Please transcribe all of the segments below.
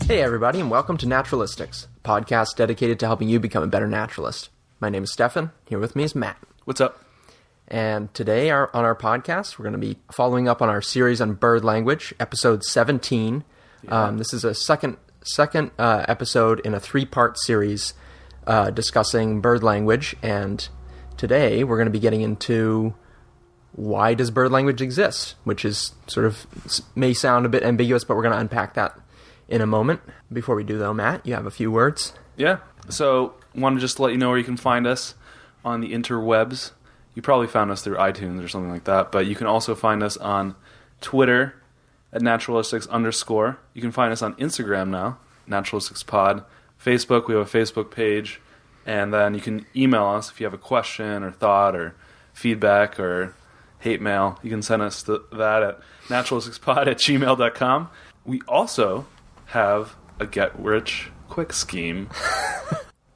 Hey everybody, and welcome to Naturalistics, a podcast dedicated to helping you become a better naturalist. My name is Stefan. Here with me is Matt. What's up? And today on our podcast, we're going to be following up on our series on bird language, episode 17. Yeah. This is a second episode in a three-part series discussing bird language. And today we're going to be getting into why does bird language exist, which is sort of may sound a bit ambiguous, but we're going to unpack that in a moment. Before we do, though, Matt, you have a few words? Yeah. So, want to just let you know where you can find us on the interwebs. You probably found us through iTunes or something like that, but you can also find us on Twitter at Naturalistics_. You can find us on Instagram now, NaturalisticsPod. Facebook, we have a Facebook page. And then you can email us if you have a question or thought or feedback or hate mail. You can send us that at naturalisticspod@gmail.com. We also have a get-rich-quick scheme.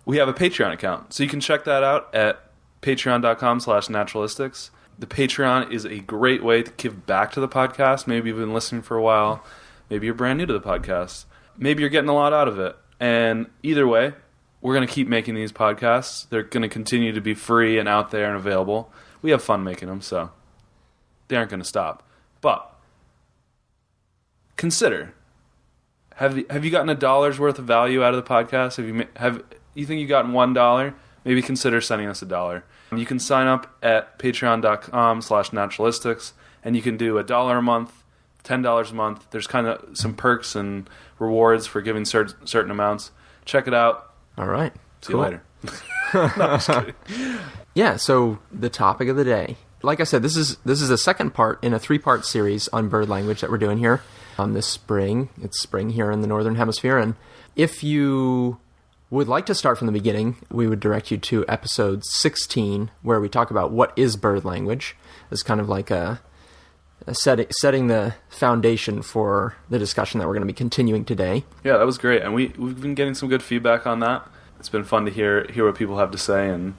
We have a Patreon account, so you can check that out at patreon.com/naturalistics. The Patreon is a great way to give back to the podcast. Maybe you've been listening for a while. Maybe you're brand new to the podcast. Maybe you're getting a lot out of it. And either way, we're going to keep making these podcasts. They're going to continue to be free and out there and available. We have fun making them, so they aren't going to stop. But consider, have you gotten $1 worth of value out of the podcast? Have you think you've gotten $1? Maybe consider sending us $1. You can sign up at patreon.com/naturalistics, and you can do $1 a month, $10 a month. There's kind of some perks and rewards for giving certain amounts. Check it out. All right. See you later. No, I'm just kidding. Yeah, so the topic of the day. Like I said, this is the second part in a three-part series on bird language that we're doing here this spring. It's spring here in the Northern Hemisphere, and if you would like to start from the beginning, we would direct you to episode 16, where we talk about what is bird language. It's kind of like a setting the foundation for the discussion that we're going to be continuing today. Yeah, that was great, and we've been getting some good feedback on that. It's been fun to hear what people have to say, and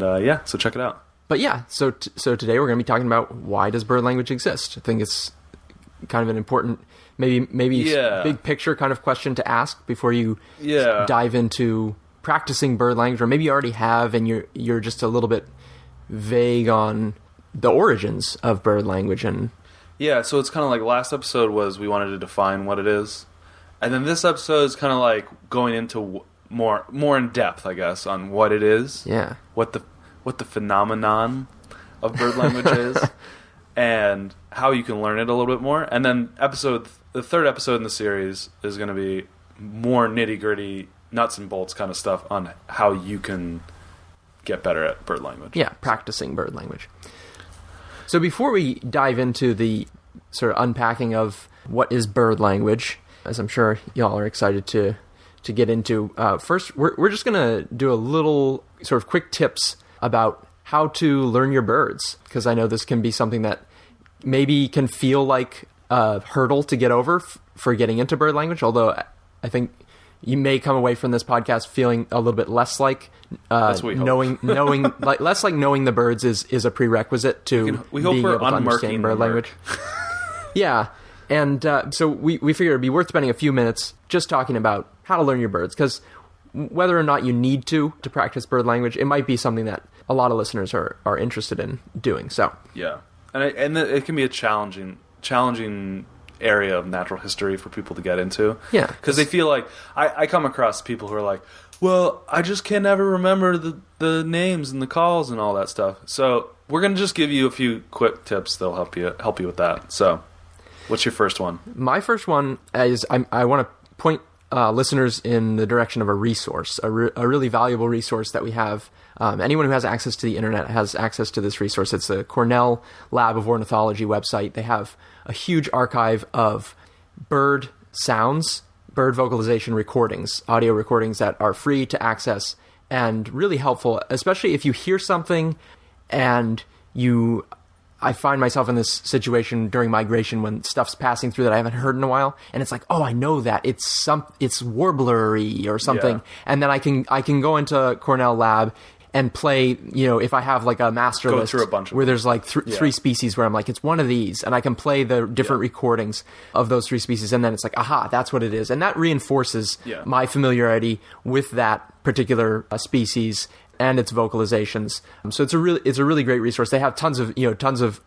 yeah, so check it out. But yeah, so today we're going to be talking about why does bird language exist. I think it's kind of an important, maybe big picture kind of question to ask before you dive into practicing bird language, or maybe you already have and you're just a little bit vague on the origins of bird language. And yeah, so it's kind of like last episode was we wanted to define what it is, and then this episode is kind of like going into more in depth, I guess, on what it is. Yeah, what the phenomenon of bird language is, and how you can learn it a little bit more. And then the third episode in the series is going to be more nitty-gritty, nuts and bolts kind of stuff on how you can get better at bird language. Yeah, practicing bird language. So before we dive into the sort of unpacking of what is bird language, as I'm sure y'all are excited to get into, first we're just going to do a little sort of quick tips about how to learn your birds, because I know this can be something that maybe can feel like a hurdle to get over for getting into bird language, although I think you may come away from this podcast feeling a little bit less like knowing less like knowing the birds is a prerequisite to being able to understand bird language. Yeah, and so we figured it'd be worth spending a few minutes just talking about how to learn your birds, because whether or not you need to practice bird language, it might be something that a lot of listeners are interested in doing. So yeah, and it can be a challenging area of natural history for people to get into. Yeah, because they feel like I come across people who are like, well, I just can never remember the names and the calls and all that stuff. So we're gonna just give you a few quick tips that'll help you with that. So, what's your first one? My first one is I want to point listeners in the direction of a resource, a really valuable resource that we have. Anyone who has access to the internet has access to this resource. It's the Cornell Lab of Ornithology website. They have a huge archive of bird sounds, bird vocalization recordings, audio recordings that are free to access and really helpful, especially if you hear something and I find myself in this situation during migration when stuff's passing through that I haven't heard in a while, and it's like, oh, I know that it's warblery or something, and then I can go into Cornell Lab and play, if I have like a master Go list through a bunch of where them. there's like three species where I'm like, it's one of these, and I can play the different recordings of those three species, and then it's like, aha, that's what it is. And that reinforces my familiarity with that particular species and its vocalizations. So it's a really great resource. They have tons of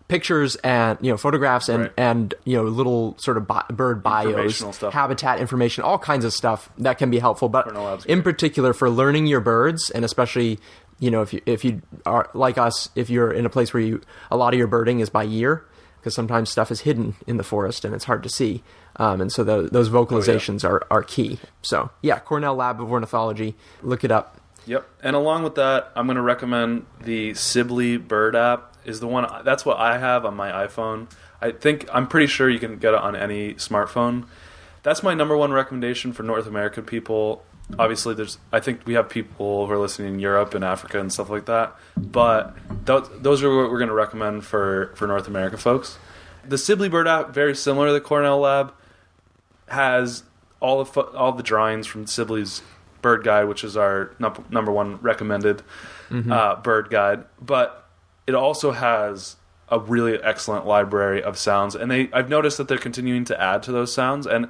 pictures and photographs and little sort of bird bios, stuff. habitat information, all kinds of stuff that can be helpful. But in particular for learning your birds, and especially if you are like us, if you're in a place where a lot of your birding is by year, because sometimes stuff is hidden in the forest and it's hard to see, and so those vocalizations are key. So Cornell Lab of Ornithology, look it up. Yep. And along with that, I'm going to recommend the Sibley Bird app. Is the one that's what I have on my iPhone. I'm pretty sure you can get it on any smartphone. That's my number one recommendation for North American people. Obviously, I think we have people who are listening in Europe and Africa and stuff like that. But those are what we're going to recommend for North America folks. The Sibley Bird app, very similar to the Cornell Lab, has all the drawings from Sibley's Bird Guide, which is our number one recommended bird guide. But it also has a really excellent library of sounds, and I've noticed that they're continuing to add to those sounds, and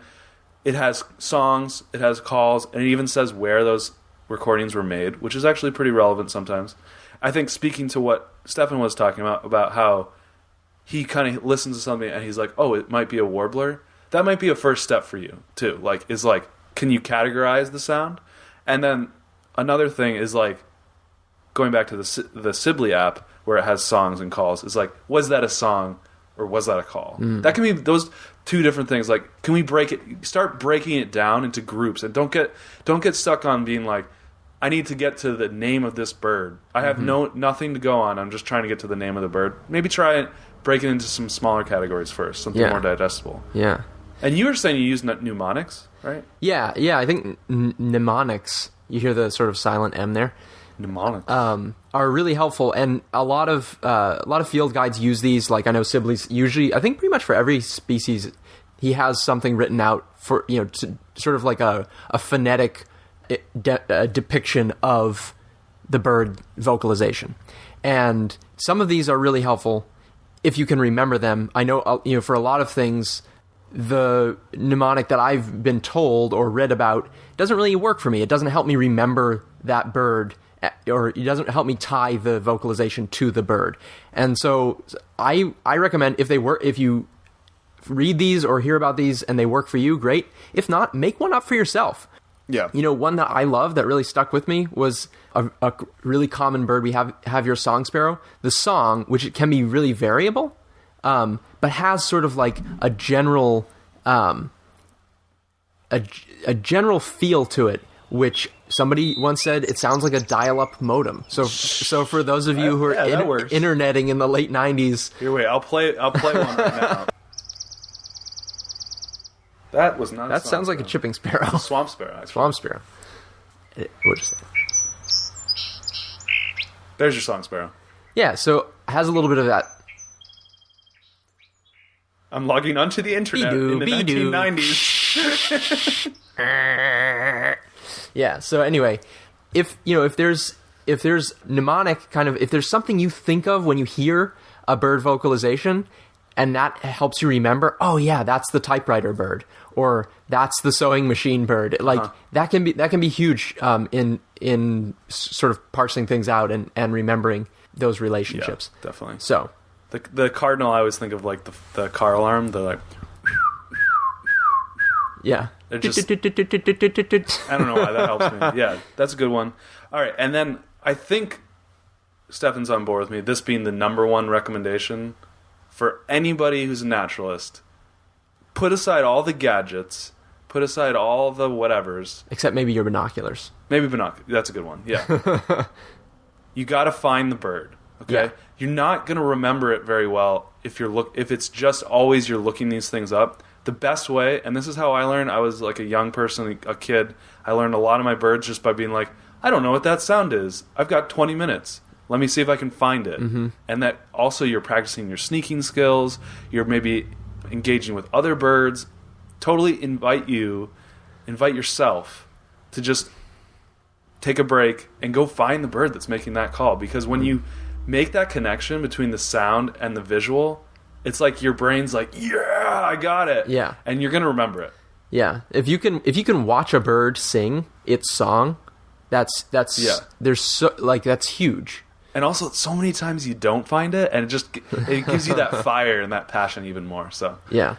it has songs, it has calls, and it even says where those recordings were made, which is actually pretty relevant sometimes. I think speaking to what Stefan was talking about how he kind of listens to something and he's like, oh, it might be a warbler. That might be a first step for you, too. Can you categorize the sound? And then another thing is going back to the Sibley app, where it has songs and calls, is was that a song or was that a call? That can be those two different things. Can we start breaking it down into groups, and don't get stuck on being I need to get to the name of this bird. I have nothing to go on. I'm just trying to get to the name of the bird. Maybe try breaking it into some smaller categories first, something more digestible. Yeah. And you were saying you use mnemonics, right? Yeah. I think mnemonics. You hear the sort of silent M there. Mnemonics are really helpful, and a lot of field guides use these. I know Sibley's usually, I think pretty much for every species, he has something written out for to, sort of like a phonetic depiction of the bird vocalization, and some of these are really helpful if you can remember them. I know for a lot of things, the mnemonic that I've been told or read about doesn't really work for me. It doesn't help me remember that bird, or it doesn't help me tie the vocalization to the bird. And so I recommend if you read these or hear about these and they work for you, great. If not, make one up for yourself. Yeah. One that I love that really stuck with me was a really common bird we have your song sparrow. The song, which it can be really variable, but has sort of a general a general feel to it, which somebody once said it sounds like a dial-up modem. So for those of you who are interneting in the late 90s... Here, wait, I'll play one right now. That was not. That sounds like a chipping sparrow. It's a swamp sparrow. Actually. Swamp sparrow. We'll just say. There's your song sparrow. Yeah, so it has a little bit of that. I'm logging onto the internet in the 1990s. Yeah. So anyway, if there's mnemonic if there's something you think of when you hear a bird vocalization, and that helps you remember, oh yeah, that's the typewriter bird, or that's the sewing machine bird. That can be huge in sort of parsing things out and remembering those relationships. Yeah, definitely. So the cardinal, I always think of the car alarm. The yeah. I don't know why that helps me. Yeah, that's a good one. All right, and then I think Stefan's on board with me. This being the number one recommendation for anybody who's a naturalist. Put aside all the gadgets. Put aside all the whatevers. Except maybe your binoculars. Maybe binoculars. That's a good one. Yeah. You got to find the bird. Okay. Yeah. You're not going to remember it very well if it's just always you're looking these things up. The best way, and this is how I learned. I was like a young person, a kid. I learned a lot of my birds just by being like, I don't know what that sound is. I've got 20 minutes. Let me see if I can find it. Mm-hmm. And that also you're practicing your sneaking skills. You're maybe engaging with other birds. Totally invite yourself to just take a break and go find the bird that's making that call. Because when you make that connection between the sound and the visual, it's like your brain's like, yeah, I got it. Yeah. And you're going to remember it. Yeah. If you can watch a bird sing its song, that's huge. And also, so many times you don't find it, and it gives you that fire and that passion even more. So, yeah.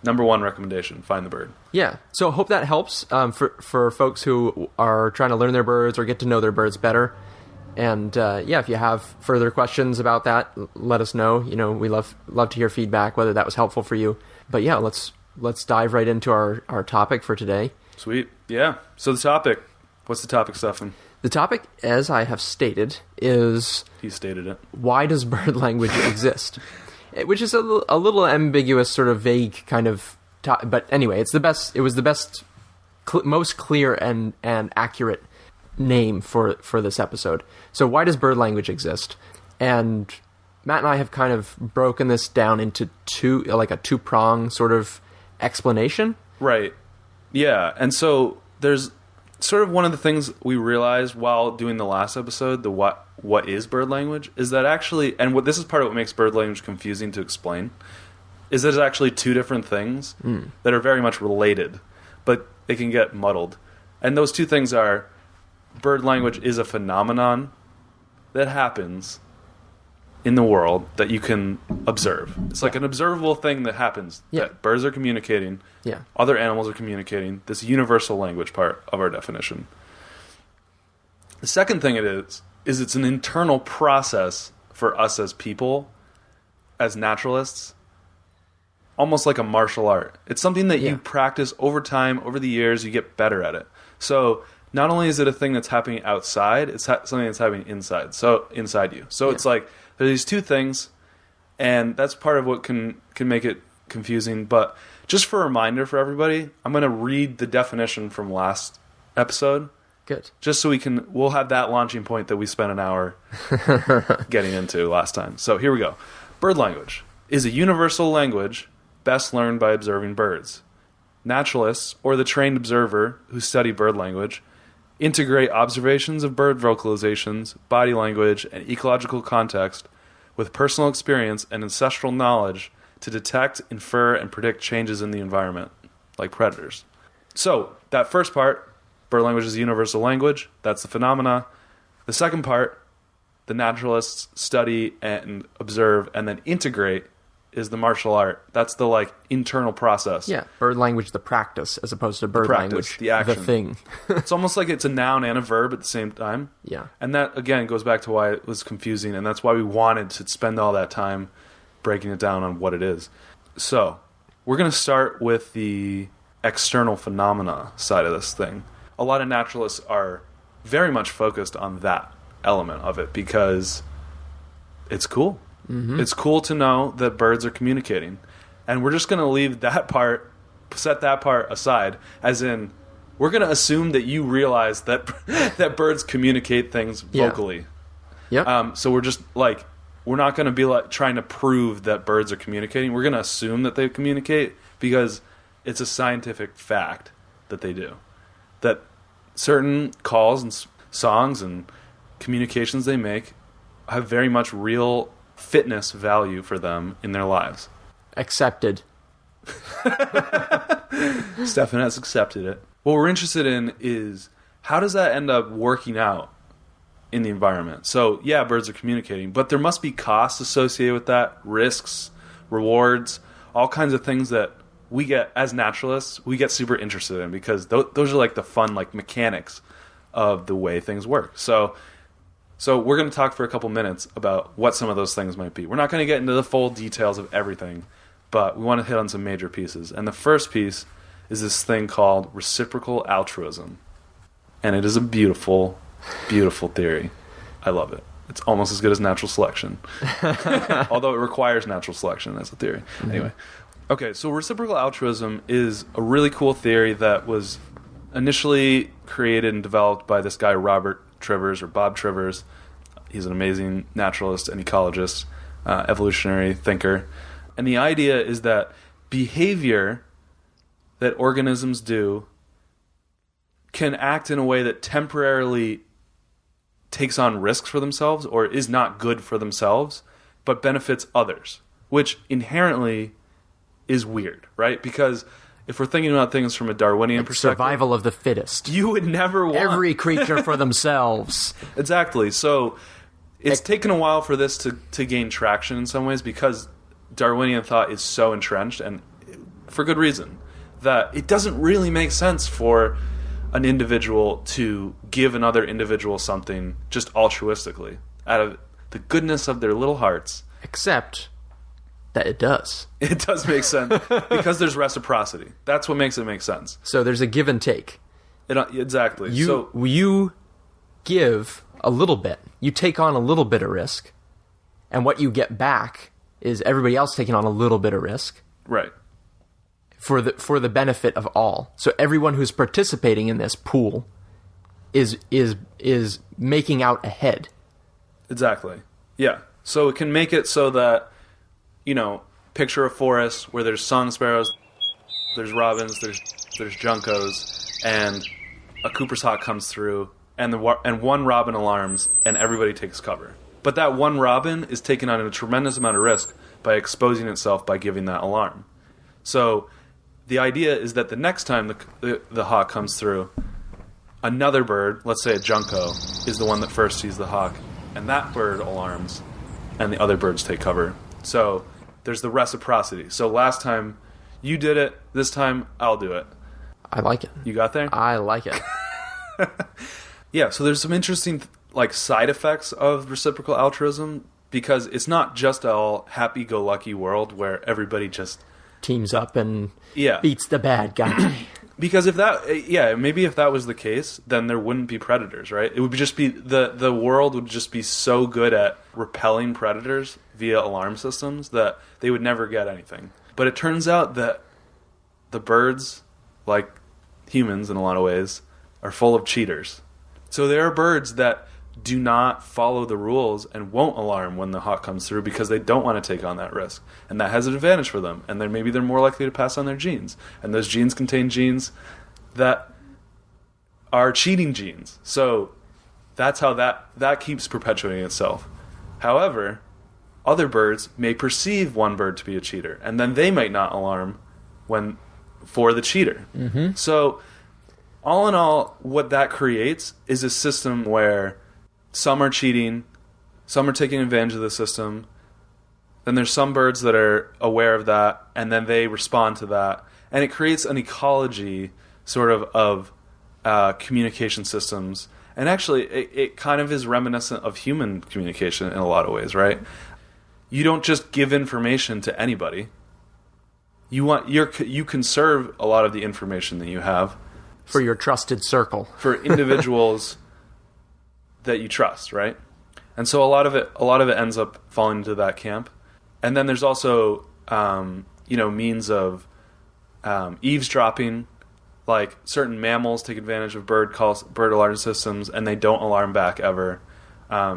Number one recommendation: find the bird. Yeah. So, hope that helps for folks who are trying to learn their birds or get to know their birds better. And if you have further questions about that, let us know. We love to hear feedback, whether that was helpful for you. But yeah, let's dive right into our topic for today. Sweet. Yeah. So the topic. What's the topic, Stefan? The topic, as I have stated, is... He stated it. Why does bird language exist? Which is a little ambiguous, sort of vague kind of... but anyway, it was the best, most clear and accurate name for this episode. So why does bird language exist? And Matt and I have kind of broken this down into a two-prong sort of explanation. Right. Yeah. And so there's... sort of one of the things we realized while doing the last episode, the what is bird language, is that actually, and this is part of what makes bird language confusing to explain, is there's actually two different things that are very much related, but they can get muddled. And those two things are, bird language is a phenomenon that happens in the world that you can observe. It's like an observable thing that happens. Yeah. That birds are communicating. Yeah. Other animals are communicating. This universal language part of our definition. The second thing it is it's an internal process for us as people, as naturalists, almost like a martial art. It's something that you practice over time, over the years, you get better at it. So not only is it a thing that's happening outside, it's something that's happening inside. So inside you. So it's like, there's these two things, and that's part of what can make it confusing. But just for a reminder for everybody, I'm going to read the definition from last episode. Good. Just so we'll have that launching point that we spent an hour getting into last time. So here we go. Bird language is a universal language best learned by observing birds. Naturalists, or the trained observer who study bird language, integrate observations of bird vocalizations, body language, and ecological context with personal experience and ancestral knowledge to detect, infer, and predict changes in the environment, like predators. So, that first part, bird language is a universal language, that's the phenomena. The second part, the naturalists study and observe and then integrate, is the martial art. That's the internal process. Yeah, bird language, the practice, as opposed to bird language, the action. The thing. It's almost like it's a noun and a verb at the same time. Yeah. And that, again, goes back to why it was confusing, and that's why we wanted to spend all that time breaking it down on what it is. So, we're going to start with the external phenomena side of this thing. A lot of naturalists are very much focused on that element of it because it's cool. Mm-hmm. It's cool to know that birds are communicating. And we're just going to leave that part, set that part aside, as in, we're going to assume that you realize that that birds communicate things vocally. Yeah. So we're just we're not going to be trying to prove that birds are communicating. We're going to assume that they communicate because it's a scientific fact that they do. That certain calls and songs and communications they make have very much real fitness value for them in their lives. Accepted. Stefan has accepted it. What we're interested in is how does that end up working out in the environment? So, yeah, birds are communicating, but there must be costs associated with that, risks, rewards, all kinds of things that we get, as naturalists, we get super interested in because those are the fun mechanics of the way things work. So we're going to talk for a couple minutes about what some of those things might be. We're not going to get into the full details of everything, but we want to hit on some major pieces. And the first piece is this thing called reciprocal altruism. And it is a beautiful, beautiful theory. I love it. It's almost as good as natural selection. Although it requires natural selection as a theory. Mm-hmm. Anyway. Okay, so reciprocal altruism is a really cool theory that was initially created and developed by this guy, Bob Trivers. He's an amazing naturalist and ecologist, evolutionary thinker. And the idea is that behavior that organisms do can act in a way that temporarily takes on risks for themselves or is not good for themselves, but benefits others, which inherently is weird, right? Because if we're thinking about things from a Darwinian perspective... Survival of the fittest. You would never want... Every creature for themselves. Exactly. So it's taken a while for this to gain traction in some ways because Darwinian thought is so entrenched, and for good reason, that it doesn't really make sense for an individual to give another individual something just altruistically out of the goodness of their little hearts. Except that it does. It does make sense because there's reciprocity. That's what makes it make sense. So there's a give and take. Exactly. You give a little bit. You take on a little bit of risk, and what you get back is everybody else taking on a little bit of risk. Right. For the benefit of all. So everyone who's participating in this pool is making out ahead. Exactly. Yeah. So it can make it so that, picture a forest where there's song sparrows, there's robins, there's juncos, and a Cooper's hawk comes through, and one robin alarms, and everybody takes cover. But that one robin is taking on a tremendous amount of risk by exposing itself by giving that alarm. So the idea is that the next time the hawk comes through, another bird, let's say a junco, is the one that first sees the hawk, and that bird alarms, and the other birds take cover. So there's the reciprocity. So last time you did it, this time I'll do it. I like it. You got there? I like it. Yeah, so there's some interesting side effects of reciprocal altruism, because it's not just all happy-go-lucky world where everybody just teams up and beats the bad guy. Because if that was the case, then there wouldn't be predators, right? It would just be the world would just be so good at repelling predators via alarm systems that they would never get anything. But it turns out that the birds, like humans in a lot of ways, are full of cheaters. So there are birds that do not follow the rules and won't alarm when the hawk comes through because they don't want to take on that risk. And that has an advantage for them. And then maybe they're more likely to pass on their genes. And those genes contain genes that are cheating genes. So that's how that keeps perpetuating itself. However, other birds may perceive one bird to be a cheater, and then they might not alarm for the cheater. Mm-hmm. So all in all, what that creates is a system where some are cheating, some are taking advantage of the system, then there's some birds that are aware of that, and then they respond to that. And it creates an ecology sort of communication systems. And actually, it kind of is reminiscent of human communication in a lot of ways, right? You don't just give information to anybody. You conserve a lot of the information that you have for your trusted circle, for individuals that you trust, right? And so a lot of it ends up falling into that camp. And then there's also means of eavesdropping. Like certain mammals take advantage of bird alarm systems, and they don't alarm back ever.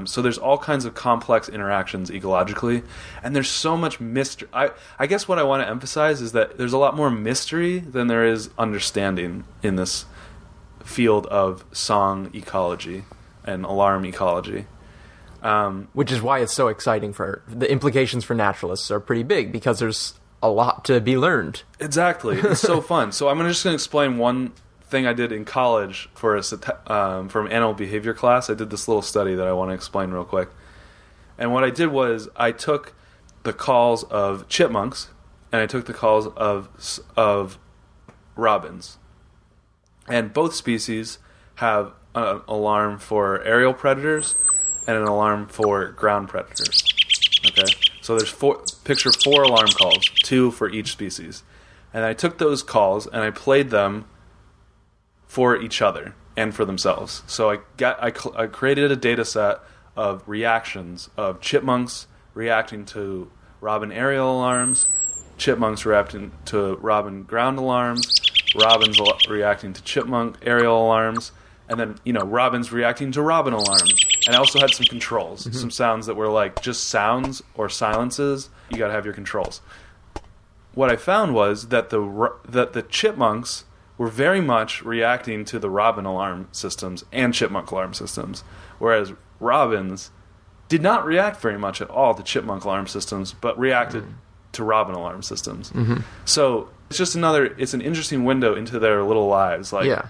So there's all kinds of complex interactions ecologically, and there's so much mystery. I guess what I want to emphasize is that there's a lot more mystery than there is understanding in this field of song ecology and alarm ecology. Which is why it's so exciting. For the implications for naturalists are pretty big, because there's a lot to be learned. Exactly. It's so fun. So I'm just going to explain one thing I did in college for an animal behavior class. I did this little study that I want to explain real quick. And what I did was I took the calls of chipmunks and I took the calls of robins. And both species have an alarm for aerial predators and an alarm for ground predators. Okay? So there's picture 4 alarm calls, 2 for each species. And I took those calls and I played them for each other and for themselves. So I created a data set of reactions of chipmunks reacting to robin aerial alarms, chipmunks reacting to robin ground alarms, robins reacting to chipmunk aerial alarms, and then, robins reacting to robin alarms. And I also had some controls, some sounds that were like just sounds or silences. You got to have your controls. What I found was that the chipmunks were very much reacting to the robin alarm systems and chipmunk alarm systems, whereas robins did not react very much at all to chipmunk alarm systems, but reacted to robin alarm systems. So it's just it's an interesting window into their little lives. Like, yeah.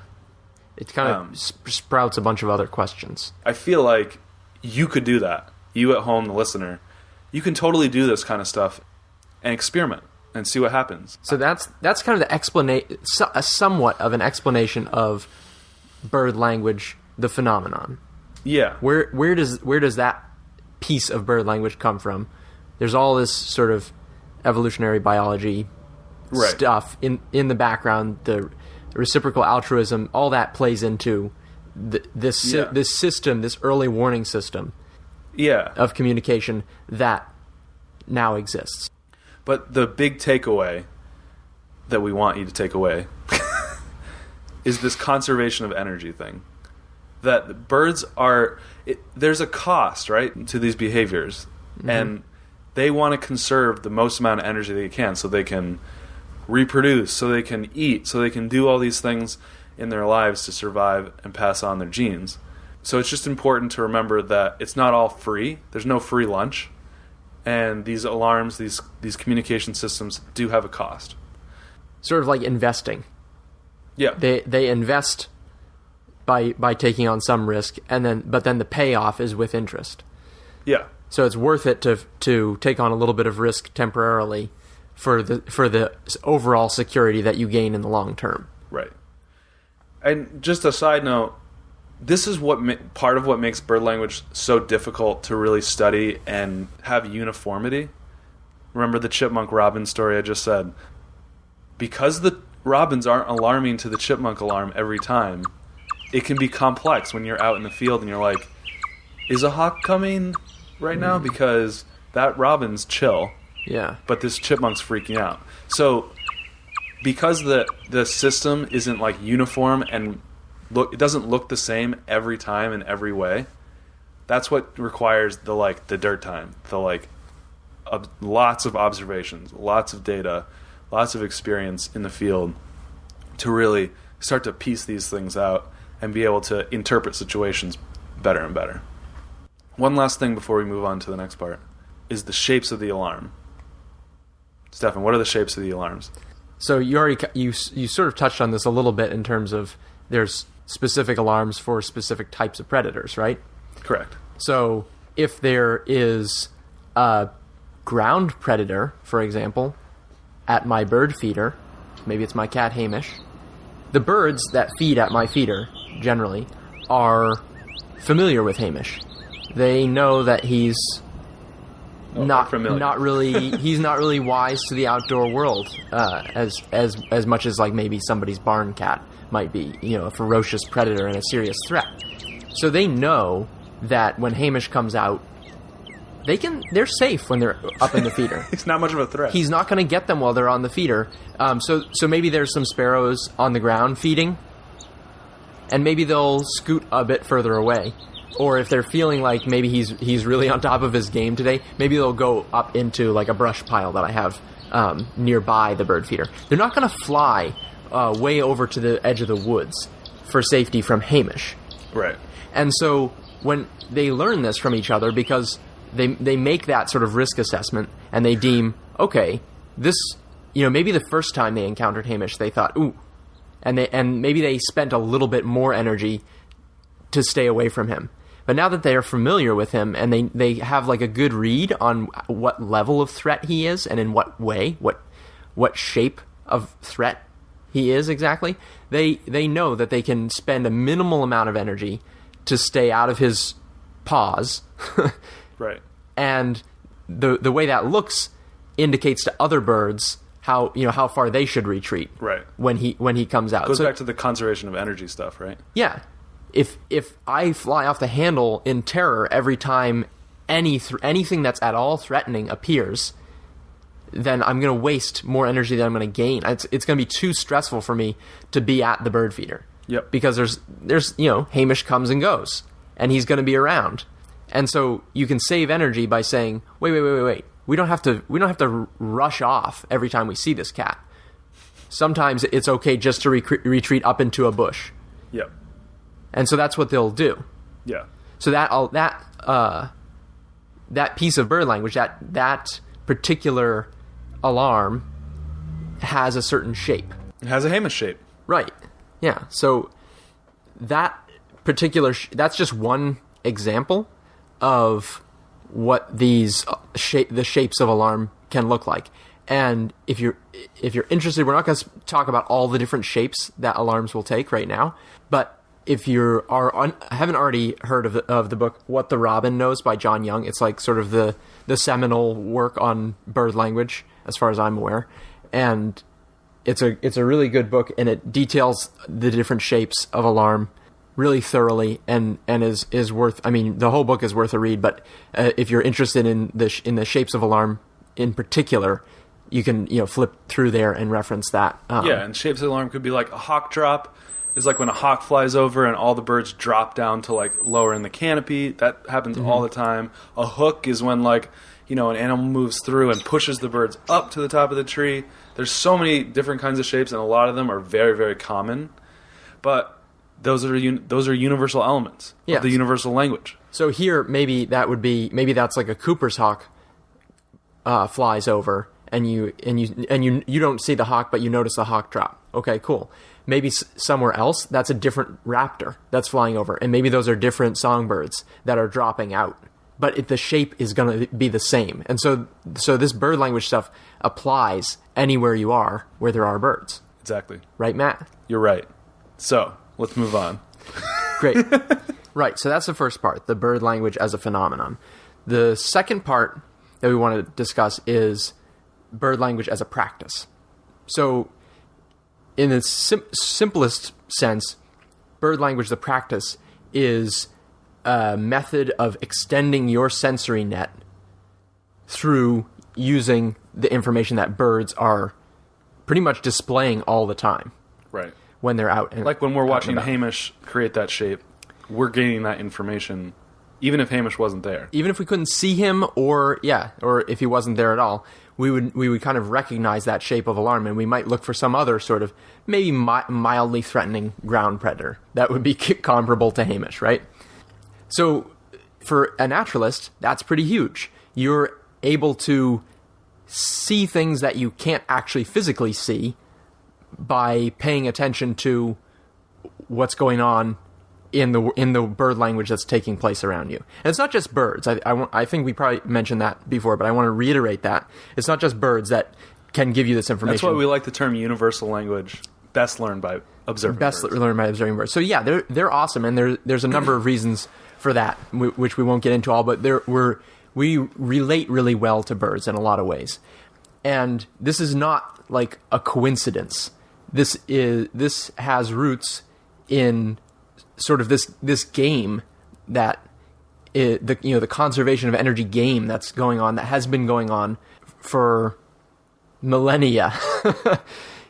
It kind of sprouts a bunch of other questions. I feel like you could do that. You at home, the listener, you can totally do this kind of stuff and experiment and see what happens. So that's kind of the somewhat of an explanation of bird language, the phenomenon. Yeah. Where does that piece of bird language come from? There's all this sort of evolutionary biology stuff in the background, the reciprocal altruism, all that plays into this system, this early warning system of communication that now exists. But the big takeaway that we want you to take away is this conservation of energy thing. That birds there's a cost, right, to these behaviors. And they want to conserve the most amount of energy they can so they can reproduce, so they can eat, so they can do all these things in their lives to survive and pass on their genes. So it's just important to remember that it's not all free. There's no free lunch. And these alarms, these communication systems do have a cost. Sort of like investing. Yeah. They invest by taking on some risk, but then the payoff is with interest. Yeah. So it's worth it to take on a little bit of risk temporarily for the overall security that you gain in the long term. Right. And just a side note, this is part of what makes bird language so difficult to really study and have uniformity. Remember the chipmunk robin story I just said? Because the robins aren't alarming to the chipmunk alarm every time, it can be complex when you're out in the field and you're like, is a hawk coming right now? Because that robin's chill. Yeah. But this chipmunk's freaking out. So because the system isn't like uniform and it doesn't look the same every time in every way, that's what requires the dirt time, lots of observations, lots of data, lots of experience in the field to really start to piece these things out and be able to interpret situations better and better. One last thing before we move on to the next part is the shapes of the alarm. Stefan, what are the shapes of the alarms? So you sort of touched on this a little bit in terms of there's specific alarms for specific types of predators, right? Correct. So if there is a ground predator, for example, at my bird feeder, maybe it's my cat Hamish, the birds that feed at my feeder generally are familiar with Hamish. They know that he's not really wise to the outdoor world as much as like maybe somebody's barn cat might be, a ferocious predator and a serious threat. So they know that when Hamish comes out, they're safe when they're up in the feeder. He's not much of a threat. He's not going to get them while they're on the feeder. So maybe there's some sparrows on the ground feeding, and maybe they'll scoot a bit further away. Or if they're feeling like maybe he's really on top of his game today, maybe they'll go up into like a brush pile that I have nearby the bird feeder. They're not going to fly way over to the edge of the woods for safety from Hamish. Right. And so when they learn this from each other, because they make that sort of risk assessment and they deem, okay, this, maybe the first time they encountered Hamish, they thought, ooh, and maybe they spent a little bit more energy to stay away from him. But now that they are familiar with him and they have like a good read on what level of threat he is and in what way, what shape of threat he is exactly, they know that they can spend a minimal amount of energy to stay out of his paws. Right. And the way that looks indicates to other birds how far they should retreat. Right. When he comes out. Goes back to the conservation of energy stuff, right? Yeah. If I fly off the handle in terror every time anything that's at all threatening appears, then I'm going to waste more energy than I'm going to gain. It's going to be too stressful for me to be at the bird feeder. Yep. Because there's Hamish comes and goes, and he's going to be around, and so you can save energy by saying, wait. We don't have to rush off every time we see this cat. sometimes it's okay just to retreat up into a bush. Yep. And so that's what they'll do. Yeah. So that piece of bird language, that particular alarm has a certain shape. It has a Hamish shape. Right. Yeah. So that particular that's just one example of what these the shapes of alarm can look like. And if you're interested, we're not going to talk about all the different shapes that alarms will take right now, but if you haven't already heard of the book What the Robin Knows by John Young, it's like sort of the seminal work on bird language as far as I'm aware, and it's a really good book, and it details the different shapes of alarm really thoroughly, and is worth. I mean, the whole book is worth a read. But if you're interested in the shapes of alarm in particular, you can flip through there and reference that. And shapes of alarm could be like a hawk drop. Is like when a hawk flies over and all the birds drop down to like lower in the canopy. That happens all the time. A hook is when like an animal moves through and pushes the birds up to the top of the tree. There's so many different kinds of shapes, and a lot of them are very, very common. But those are universal elements of the universal language. So here, maybe that's like a Cooper's hawk flies over, and you don't see the hawk, but you notice the hawk drop. Okay, cool. Maybe somewhere else, that's a different raptor that's flying over, and maybe those are different songbirds that are dropping out. But the shape is going to be the same, and so this bird language stuff applies anywhere you are where there are birds. Exactly. Right, Matt? You're right. So let's move on. Great. Right. So that's the first part, the bird language as a phenomenon. The second part that we want to discuss is bird language as a practice. So, in the simplest sense, bird language, the practice, is a method of extending your sensory net through using the information that birds are pretty much displaying all the time. Right. When they're out. Like when we're watching Hamish create that shape, we're gaining that information, even if Hamish wasn't there. Even if we couldn't see him, or if he wasn't there at all, we would kind of recognize that shape of alarm, and we might look for some other sort of maybe mildly threatening ground predator that would be comparable to Hamish, right? So for a naturalist, that's pretty huge. You're able to see things that you can't actually physically see by paying attention to what's going on in the bird language that's taking place around you. And it's not just birds. I think we probably mentioned that before, but I want to reiterate that. It's not just birds that can give you this information. That's why we like the term universal language, best learned by observing birds. Best learned by observing birds. So yeah, they're awesome, and there's a number of reasons for that, which we won't get into all, but we relate really well to birds in a lot of ways. And this is not like a coincidence. This has roots in sort of this game that the conservation of energy game that's going on, that has been going on for millennia,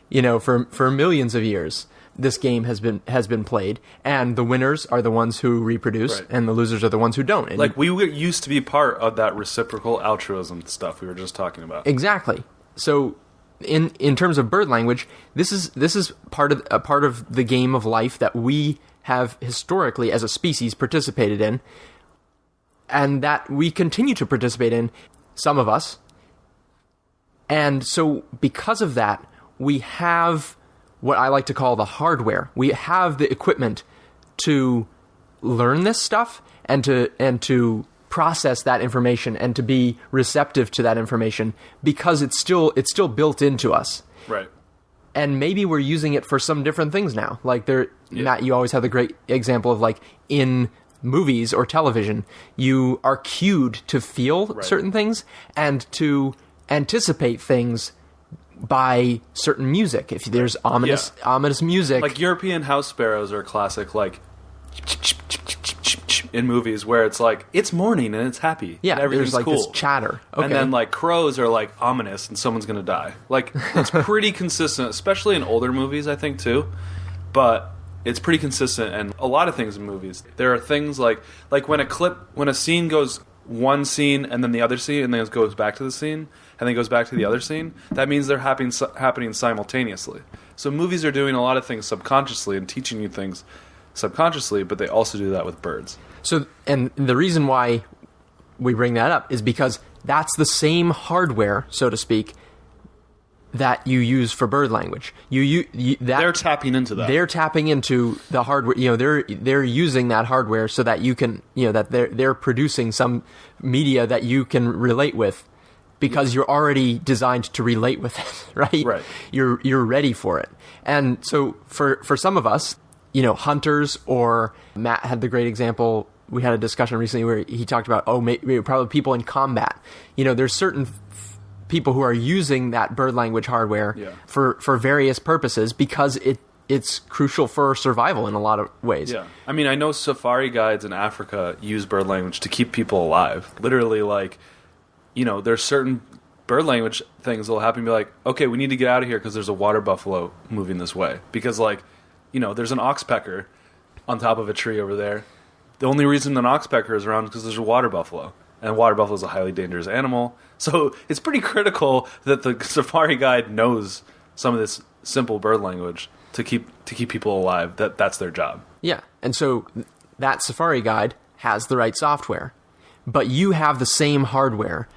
for millions of years. This game has been played, and the winners are the ones who reproduce, right, and the losers are the ones who don't. And like we used to be part of that reciprocal altruism stuff we were just talking about. Exactly. So, in terms of bird language, this is part of the game of life that we have historically as a species participated in, and that we continue to participate in, some of us. And so, because of that, we have what I like to call the hardware. We have the equipment to learn this stuff and to process that information and to be receptive to that information, because it's still built into us. Right. And maybe we're using it for some different things now. Like Matt, you always have the great example of like in movies or television, you are cued to feel certain things and to anticipate things by certain music. If there's ominous music, like European house sparrows are classic, like in movies where it's like it's morning and it's happy. Yeah, and everything's there's like cool. this chatter. Okay. And then like crows are like ominous and someone's gonna die. Like it's pretty consistent, especially in older movies, I think too. But it's pretty consistent in a lot of things in movies. There are things like when a scene goes one scene and then the other scene, and then it goes back to the scene, and then goes back to the other scene, that means they're happening simultaneously. So movies are doing a lot of things subconsciously and teaching you things subconsciously, but they also do that with birds. So, and the reason why we bring that up is because that's the same hardware, so to speak, that you use for bird language. They're tapping into that. They're tapping into the hardware. They're using that hardware so that you can, that they're producing some media that you can relate with, because you're already designed to relate with it, right? Right. You're ready for it. And so for some of us, hunters, or Matt had the great example. We had a discussion recently where he talked about, maybe probably people in combat. There's certain people who are using that bird language hardware for various purposes, because it's crucial for survival in a lot of ways. Yeah. I mean, I know safari guides in Africa use bird language to keep people alive. Literally, there's certain bird language things that will happen and be like, okay, we need to get out of here because there's a water buffalo moving this way. Because, there's an oxpecker on top of a tree over there. The only reason an oxpecker is around is because there's a water buffalo. And water buffalo is a highly dangerous animal. So it's pretty critical that the safari guide knows some of this simple bird language to keep people alive. That's their job. Yeah. And so that safari guide has the right software. But you have the same hardware.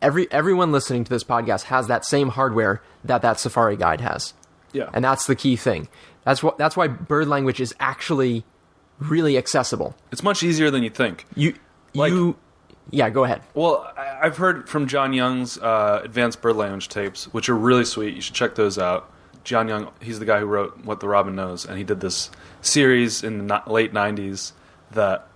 Everyone listening to this podcast has that same hardware that safari guide has. Yeah. And that's the key thing. That's why bird language is actually really accessible. It's much easier than you think. Yeah, go ahead. Well, I've heard from John Young's advanced bird language tapes, which are really sweet. You should check those out. John Young, he's the guy who wrote What the Robin Knows, and he did this series in the late 90s that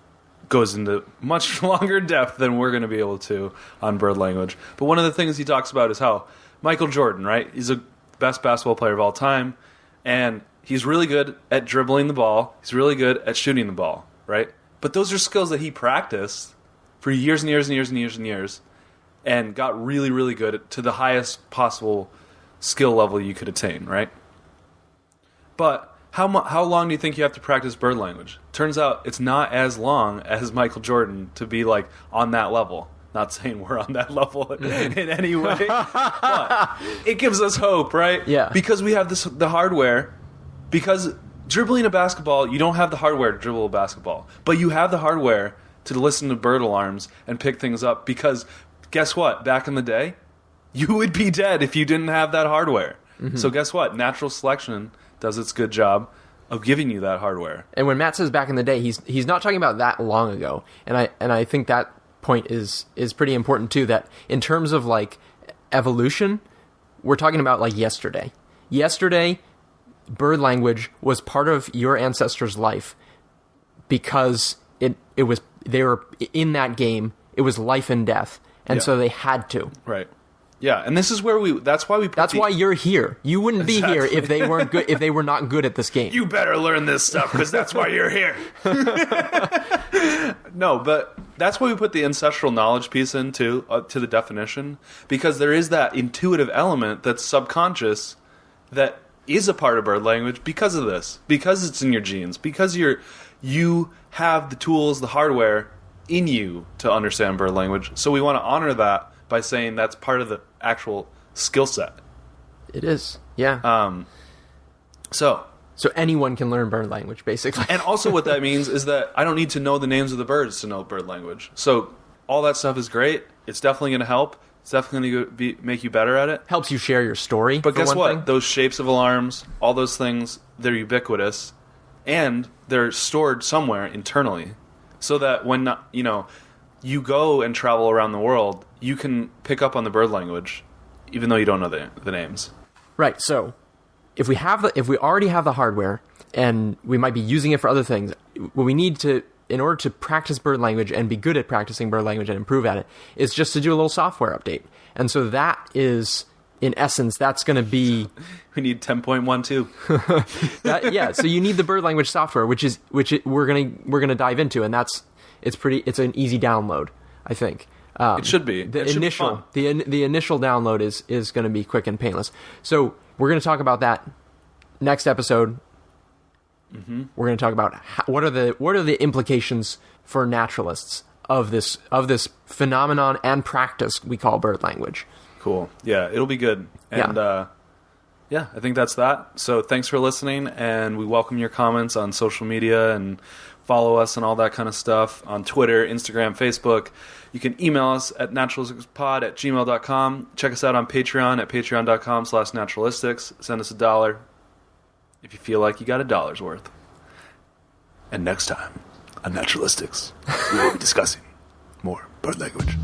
goes into much longer depth than we're going to be able to on bird language. But one of the things he talks about is how Michael Jordan, right? He's the best basketball player of all time, and he's really good at dribbling the ball. He's really good at shooting the ball, right? But those are skills that he practiced for years and years and years and years and years, and got really, really good to the highest possible skill level you could attain, right? But how long do you think you have to practice bird language? Turns out it's not as long as Michael Jordan to be on that level. Not saying we're on that level in any way, but it gives us hope, right? Yeah. Because we have the hardware. Because dribbling a basketball, you don't have the hardware to dribble a basketball, but you have the hardware to listen to bird alarms and pick things up, because guess what? Back in the day, you would be dead if you didn't have that hardware. Mm-hmm. So guess what? Natural selection does its good job of giving you that hardware. And when Matt says back in the day, he's not talking about that long ago. And I think that point is pretty important too, that in terms of evolution, we're talking about yesterday. Yesterday, bird language was part of your ancestors' life because they were in that game. It was life and death, and so they had to. Right. Yeah, and this is where that's why you're here. You wouldn't be here if they weren't good. If they were not good at this game. You better learn this stuff, because that's why you're here. No, but that's why we put the ancestral knowledge piece into to the definition, because there is that intuitive element that's subconscious that is a part of bird language because of this, because it's in your genes, because you have the tools, the hardware in you to understand bird language. So we want to honor that by saying that's part of the actual skill set. It is, yeah. So anyone can learn bird language, basically. And also what that means is that I don't need to know the names of the birds to know bird language. So all that stuff is great. It's definitely going to help. It's definitely going to make you better at it. Helps you share your story. But guess what? Those shapes of alarms, all those things, they're ubiquitous, and they're stored somewhere internally, so that when you go and travel around the world, you can pick up on the bird language, even though you don't know the names. Right. So if we already have the hardware, and we might be using it for other things, what we need to, in order to practice bird language and be good at practicing bird language and improve at it, is just to do a little software update. And so that is, in essence, that's going to be... We need 10.12. Yeah, so you need the bird language software, which we're gonna dive into, and it's an easy download, I think. It should be. The initial download is going to be quick and painless. So we're going to talk about that next episode. Mm-hmm. We're going to talk about what are the implications for naturalists of this phenomenon and practice we call bird language. Cool. Yeah, it'll be good. And yeah, I think that's that. So thanks for listening, and we welcome your comments on social media, and follow us and all that kind of stuff on Twitter, Instagram, Facebook. You can email us at naturalisticspod@gmail.com. Check us out on Patreon at patreon.com/naturalistics. Send us $1 if you feel like you got $1 worth. And next time on Naturalistics, we will be discussing more bird language.